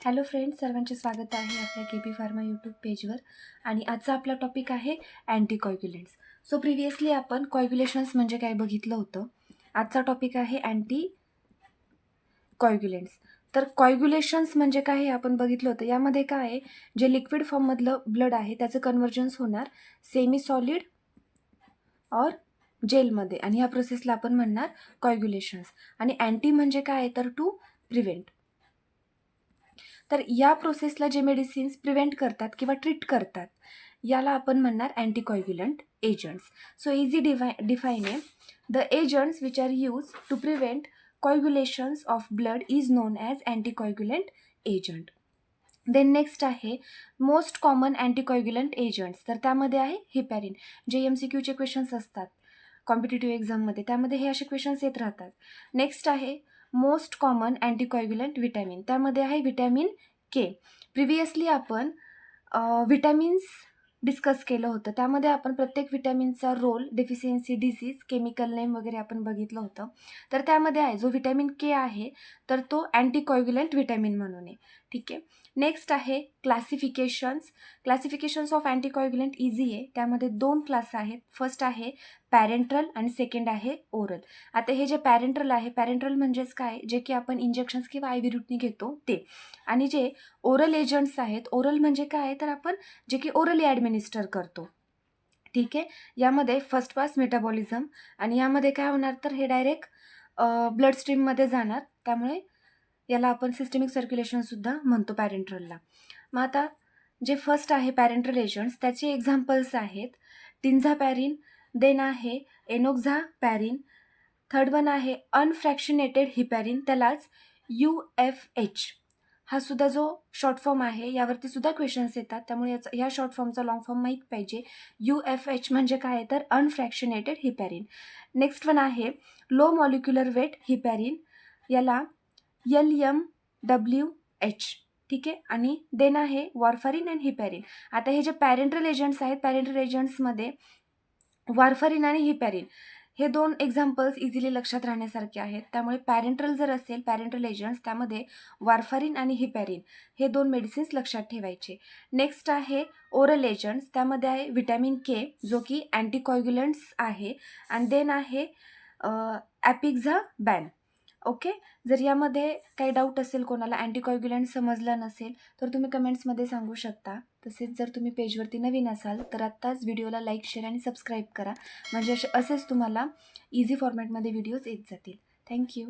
Hello friends, सर्वांचे स्वागत आहे आपल्या के पी फार्मा यूट्यूब पेजवर. आणि आजचा आपला टॉपिक आहे अँटीकॉग्युलेंट्स. सो प्रिव्हियसली आपण कॉग्युलेशन्स म्हणजे काय बघितलं होतं. आजचा टॉपिक आहे अँटीकॉग्युलेंट्स. तर कॉग्युलेशन्स म्हणजे काय हे आपण बघितलं होतं. यामध्ये काय आहे, जे लिक्विड फॉर्ममधलं ब्लड आहे त्याचं कन्व्हर्जन्स होणार सेमी सॉलिड और जेलमध्ये, आणि ह्या प्रोसेसला आपण म्हणणार कॉग्युलेशन्स. आणि अँटी म्हणजे काय आहे तर टू प्रिव्हेंट. तर या प्रोसेसला जे मेडिसिन्स प्रिव्हेंट करतात किंवा ट्रीट करतात याला आपण म्हणणार anticoagulant agents. So easy define आहे, the agents which are use to prevent coagulations of blood is known as anticoagulant agent. Then next आहे मोस्ट कॉमन अँटीकॉग्युलंट एजंट्स. तर त्यामध्ये आहे हिपॅरिन. जे MCQचे क्वेश्चन्स असतात कॉम्पिटिटिव्ह एक्झाममध्ये, त्यामध्ये हे असे क्वेश्चन्स येत राहतात. नेक्स्ट आहे मोस्ट कॉमन अँटीकॉग्युलंट विटॅमिन. त्यामध्ये आहे विटॅमिन के. प्रिव्हियसली आपण विटॅमिन्स डिस्कस केलं होतं. त्यामध्ये आपण प्रत्येक विटॅमिनचा role, deficiency, disease, chemical name वगैरे आपण बघितलं होतं. तर त्यामध्ये आहे जो विटॅमिन के आहे तर तो अँटीकॉग्युलंट विटॅमिन म्हणून आहे. ठीक आहे. नेक्स्ट आहे क्लासिफिकेशन्स ऑफ अँटीकॉग्युलंट इझी आहे. त्यामध्ये 2 क्लास आहेत. फर्स्ट आहे पॅरेंट्रल आणि सेकंड आहे ओरल. आता हे जे पॅरेंट्रल आहे, पॅरेंट्रल म्हणजेच काय, जे की आपण इंजेक्शन्स किंवा IV रूटनी घेतो ते. आणि जे ओरल एजंट्स आहेत, ओरल म्हणजे काय तर आपण जे की ओरली ॲडमिनिस्टर करतो. ठीक आहे. यामध्ये फर्स्ट पास मेटाबॉलिझम, आणि यामध्ये काय होणार तर हे डायरेक्ट ब्लड स्ट्रीममध्ये जाणार. त्यामुळे याला आपण सिस्टमिक सर्क्युलेशनसुद्धा म्हणतो पॅरेंट्रलला. मग आता जे फर्स्ट आहे पॅरेंट्रल एजंट्स, त्याचे एक्झाम्पल्स आहेत टिन्झापॅरिन, देन आहे एनोक्झापॅरिन, थर्ड वन आहे अनफ्रॅक्शनेटेड हिपॅरिन, त्यालाच UFH. हा सुद्धा जो शॉर्ट फॉर्म आहे यावरती सुद्धा क्वेश्चन्स येतात, त्यामुळे ह्या शॉर्ट फॉर्मचा लॉंग फॉर्म माहीत पाहिजे. UFH म्हणजे काय आहे तर अनफ्रॅक्शनेटेड हिपॅरिन. नेक्स्ट वन आहे लो मॉलिक्युलर वेट हिपॅरिन, याला LMWH. ठीक आहे. आणि देन आहे वॉर्फारिन अँड हिपॅरिन. आता हे जे पॅरेंट्रल एजंट्स आहेत, पॅरेंट्रल एजंट्समध्ये वॉर्फारिन आणि हिपॅरिन हे 2 एक्झाम्पल्स इझिली लक्षात राहण्यासारखे आहेत. त्यामुळे पॅरेंट्रल जर असेल, पॅरेंट्रल एजंट्स, त्यामध्ये वॉर्फारिन आणि हिपॅरिन हे 2 मेडिसिन्स लक्षात ठेवायचे. नेक्स्ट आहे ओरल एजंट्स. त्यामध्ये आहे विटॅमिन के जो की अँटीकॉग्युलंट्स आहे, आणि देन आहे ॲपिक्झाबॅन. ओके. जर यामध्ये काही डाऊट असेल कोणाला, अँटीकॉग्युलंट समजला नसेल तर तुम्ही कमेंट्समध्ये सांगू शकता. तसेच जर तुम्ही पेजवरती नवीन असाल तर आत्ताच व्हिडिओला लाईक, शेअर आणि सबस्क्राईब करा, म्हणजे असेच तुम्हाला इझी फॉर्मॅटमध्ये व्हिडिओज येत जातील. थँक्यू.